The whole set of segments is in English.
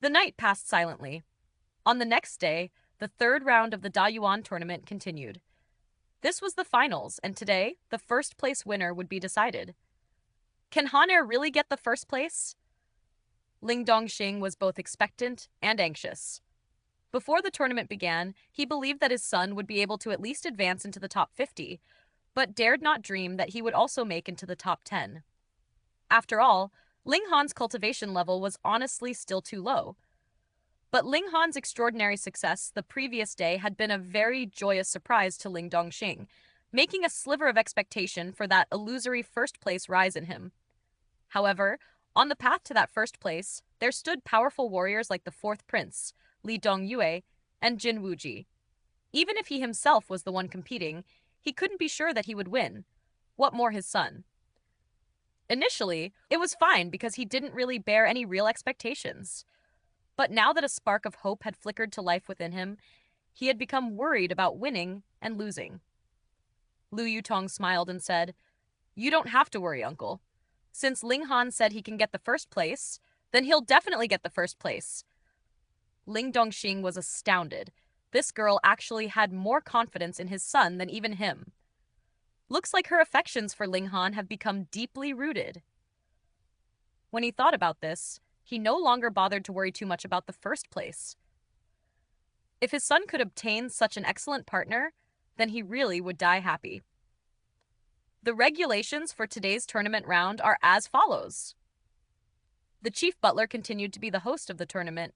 The night passed silently. On the next day, the third round of the Dayuan tournament continued. This was the finals, and today, the first place winner would be decided. Can Han Er really get the first place? Ling Dongxing was both expectant and anxious. Before the tournament began, he believed that his son would be able to at least advance into the top 50, but dared not dream that he would also make into the top 10. After all, Ling Han's cultivation level was honestly still too low. But Ling Han's extraordinary success the previous day had been a very joyous surprise to Ling Dongxing, making a sliver of expectation for that illusory first place rise in him. However, on the path to that first place, there stood powerful warriors like the fourth prince, Li Dongyue, and Jin Wuji. Even if he himself was the one competing, he couldn't be sure that he would win. What more his son? Initially, it was fine because he didn't really bear any real expectations. But now that a spark of hope had flickered to life within him, he had become worried about winning and losing. Lu Yutong smiled and said, "You don't have to worry, uncle. Since Ling Han said he can get the first place, then he'll definitely get the first place." Ling Dongxing was astounded. This girl actually had more confidence in his son than even him. Looks like her affections for Ling Han have become deeply rooted. When he thought about this, he no longer bothered to worry too much about the first place. If his son could obtain such an excellent partner, then he really would die happy. The regulations for today's tournament round are as follows. The chief butler continued to be the host of the tournament.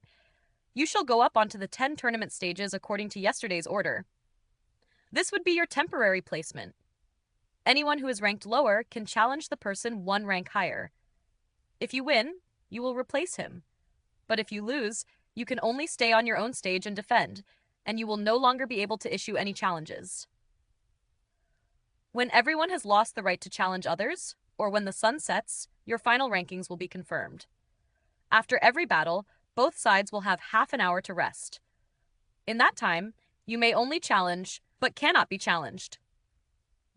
You shall go up onto the 10 tournament stages according to yesterday's order. This would be your temporary placement. Anyone who is ranked lower can challenge the person one rank higher. If you win, you will replace him. But if you lose, you can only stay on your own stage and defend, and you will no longer be able to issue any challenges. When everyone has lost the right to challenge others, or when the sun sets, your final rankings will be confirmed. After every battle, both sides will have half an hour to rest. In that time, you may only challenge, but cannot be challenged.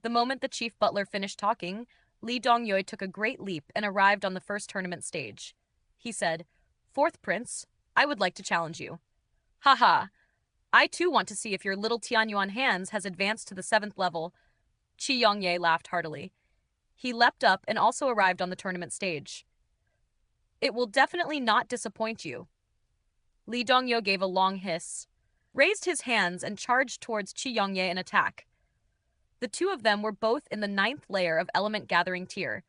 The moment the chief butler finished talking, Li Dongyue took a great leap and arrived on the first tournament stage. He said, "Fourth prince, I would like to challenge you." "Haha, I too want to see if your little Tianyuan hands has advanced to the 7th level." Qi Yongye laughed heartily. He leapt up and also arrived on the tournament stage. "It will definitely not disappoint you." Li Dongyue gave a long hiss, raised his hands and charged towards Qi Yongye in attack. The two of them were both in the 9th layer of element gathering tier.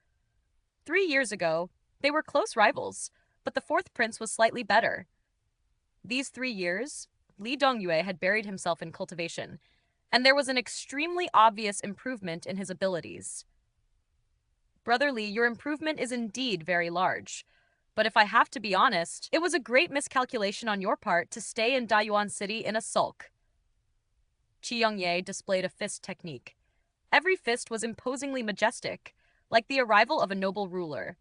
3 years ago, they were close rivals, but the fourth prince was slightly better. These 3 years, Li Dongyue had buried himself in cultivation, and there was an extremely obvious improvement in his abilities. "Brother Li, your improvement is indeed very large. But if I have to be honest, it was a great miscalculation on your part to stay in Dayuan City in a sulk." Qi Yongye displayed a fist technique. Every fist was imposingly majestic, like the arrival of a noble ruler.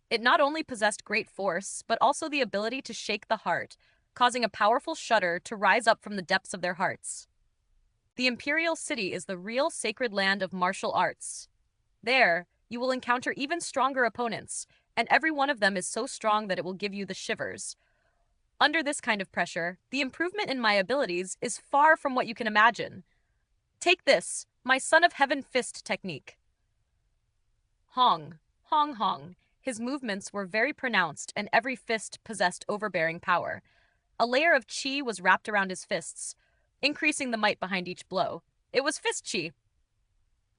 It not only possessed great force, but also the ability to shake the heart, causing a powerful shudder to rise up from the depths of their hearts. The Imperial City is the real sacred land of martial arts. There, you will encounter even stronger opponents, and every one of them is so strong that it will give you the shivers. Under this kind of pressure, the improvement in my abilities is far from what you can imagine. Take this, my Son of Heaven fist technique. Hong, hong, hong. His movements were very pronounced, and every fist possessed overbearing power. A layer of qi was wrapped around his fists, increasing the might behind each blow. It was fist qi.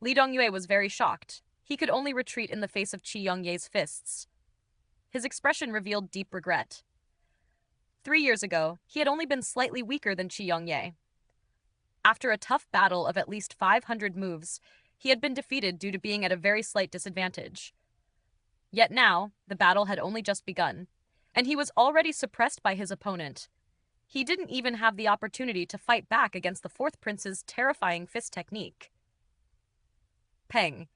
Li Dongyue was very shocked. He could only retreat in the face of Qi Yongye's fists. His expression revealed deep regret. 3 years ago, he had only been slightly weaker than Qi Yongye. After a tough battle of at least 500 moves, he had been defeated due to being at a very slight disadvantage. Yet now, the battle had only just begun, and he was already suppressed by his opponent. He didn't even have the opportunity to fight back against the fourth prince's terrifying fist technique. Peng.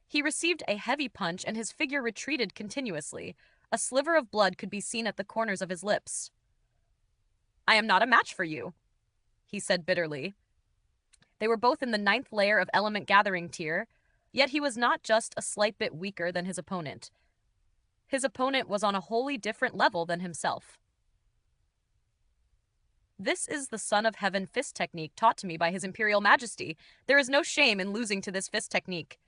He received a heavy punch and his figure retreated continuously. A sliver of blood could be seen at the corners of his lips. "I am not a match for you," he said bitterly. They were both in the 9th layer of element gathering tier, yet he was not just a slight bit weaker than his opponent. His opponent was on a wholly different level than himself. This is the Son of Heaven fist technique taught to me by His Imperial Majesty. There is no shame in losing to this fist technique.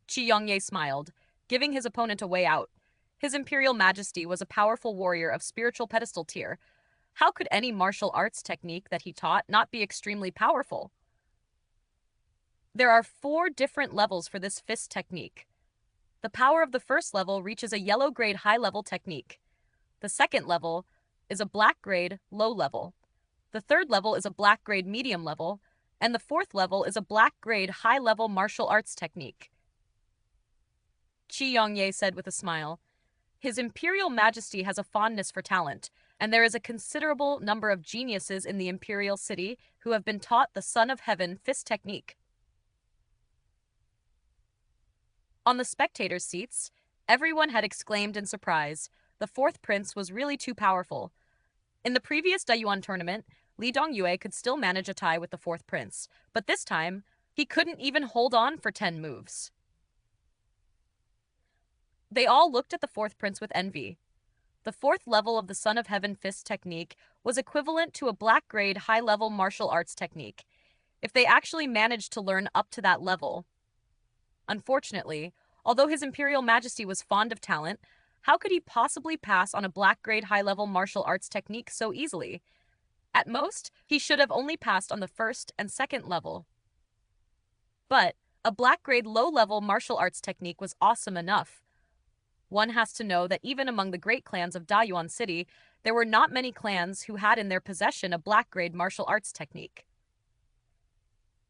Qi Yongye smiled, giving his opponent a way out. His Imperial Majesty was a powerful warrior of spiritual pedestal tier. How could any martial arts technique that he taught not be extremely powerful? There are 4 different levels for this fist technique. The power of the first level reaches a yellow grade high level technique. The second level is a black grade low level. The third level is a black grade medium level, and the fourth level is a black grade high level martial arts technique. Qi Yongye said with a smile, His Imperial Majesty has a fondness for talent, and there is a considerable number of geniuses in the Imperial City who have been taught the Son of Heaven fist technique. On the spectators' seats, everyone had exclaimed in surprise. The fourth prince was really too powerful. In the previous Dayuan tournament, Li Dongyue could still manage a tie with the fourth prince, but this time, he couldn't even hold on for 10 moves. They all looked at the fourth prince with envy. The fourth level of the Son of Heaven fist technique was equivalent to a black grade high-level martial arts technique, if they actually managed to learn up to that level. Unfortunately, although His Imperial Majesty was fond of talent, how could he possibly pass on a black grade high-level martial arts technique so easily? At most, he should have only passed on the first and second level. But a black grade low-level martial arts technique was awesome enough. One has to know that even among the great clans of Dayuan City, there were not many clans who had in their possession a black grade martial arts technique.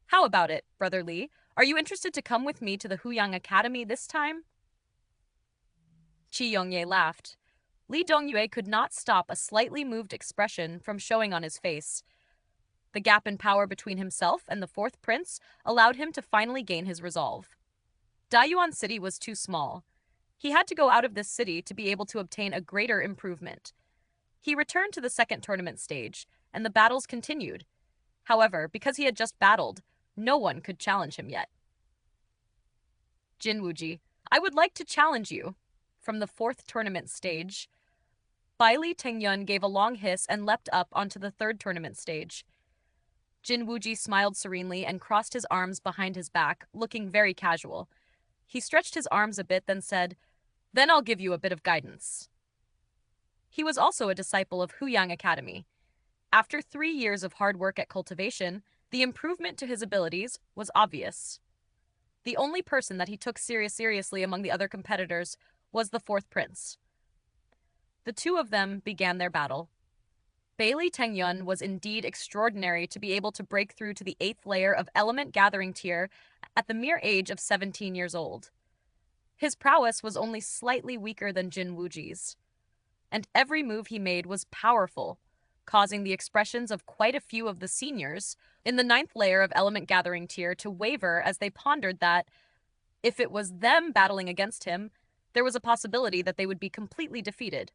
How about it, Brother Li? Are you interested to come with me to the Huyang Academy this time? Qi Yongye laughed. Li Dongyue could not stop a slightly moved expression from showing on his face. The gap in power between himself and the fourth prince allowed him to finally gain his resolve. Dayuan City was too small. He had to go out of this city to be able to obtain a greater improvement. He returned to the second tournament stage, and the battles continued. However, because he had just battled, no one could challenge him yet. Jin Wuji, I would like to challenge you. From the fourth tournament stage, Baili Tengyun gave a long hiss and leapt up onto the third tournament stage. Jin Wuji smiled serenely and crossed his arms behind his back, looking very casual. He stretched his arms a bit, then said, Then I'll give you a bit of guidance. He was also a disciple of Huyang Academy. After 3 years of hard work at cultivation, the improvement to his abilities was obvious. The only person that he took seriously among the other competitors was the fourth prince. The two of them began their battle. Baili Tengyun was indeed extraordinary to be able to break through to the 8th layer of element gathering tier at the mere age of 17 years old. His prowess was only slightly weaker than Jin Wuji's, and every move he made was powerful, causing the expressions of quite a few of the seniors in the 9th layer of element gathering tier to waver as they pondered that, if it was them battling against him, there was a possibility that they would be completely defeated.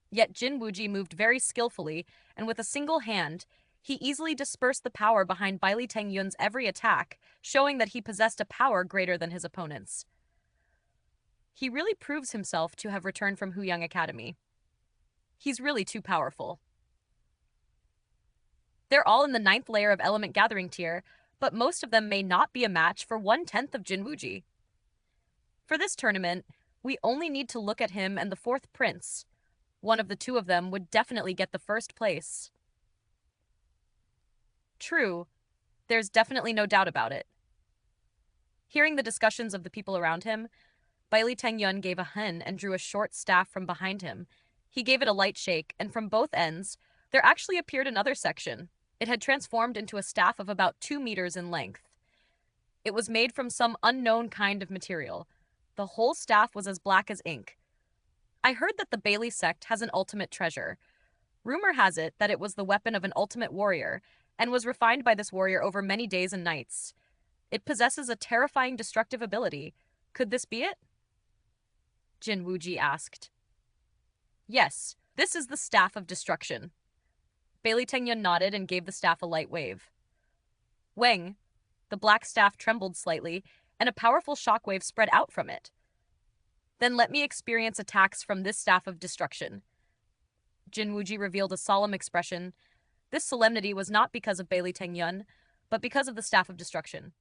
Yet Jin Wuji moved very skillfully, and with a single hand, he easily dispersed the power behind Baili Tengyun's every attack, showing that he possessed a power greater than his opponent's. He really proves himself to have returned from Huyang Academy. He's really too powerful. They're all in the 9th layer of element gathering tier, but most of them may not be a match for 1/10 of Jin Wuji. For this tournament, we only need to look at him and the fourth prince. One of the two of them would definitely get the first place. True, there's definitely no doubt about it. Hearing the discussions of the people around him, Baili Tengyun gave a hen and drew a short staff from behind him. He gave it a light shake, and from both ends, there actually appeared another section. It had transformed into a staff of about 2 meters in length. It was made from some unknown kind of material. The whole staff was as black as ink. I heard that the Bailey sect has an ultimate treasure. Rumor has it that it was the weapon of an ultimate warrior, and was refined by this warrior over many days and nights. It possesses a terrifying destructive ability. Could this be it? Jin Wuji asked. Yes, this is the Staff of Destruction. Baili Tengyun nodded and gave the staff a light wave. Wang, the black staff trembled slightly, and a powerful shockwave spread out from it. Then let me experience attacks from this Staff of Destruction. Jin Wuji revealed a solemn expression. This solemnity was not because of Bailey Tengyun, but because of the Staff of Destruction.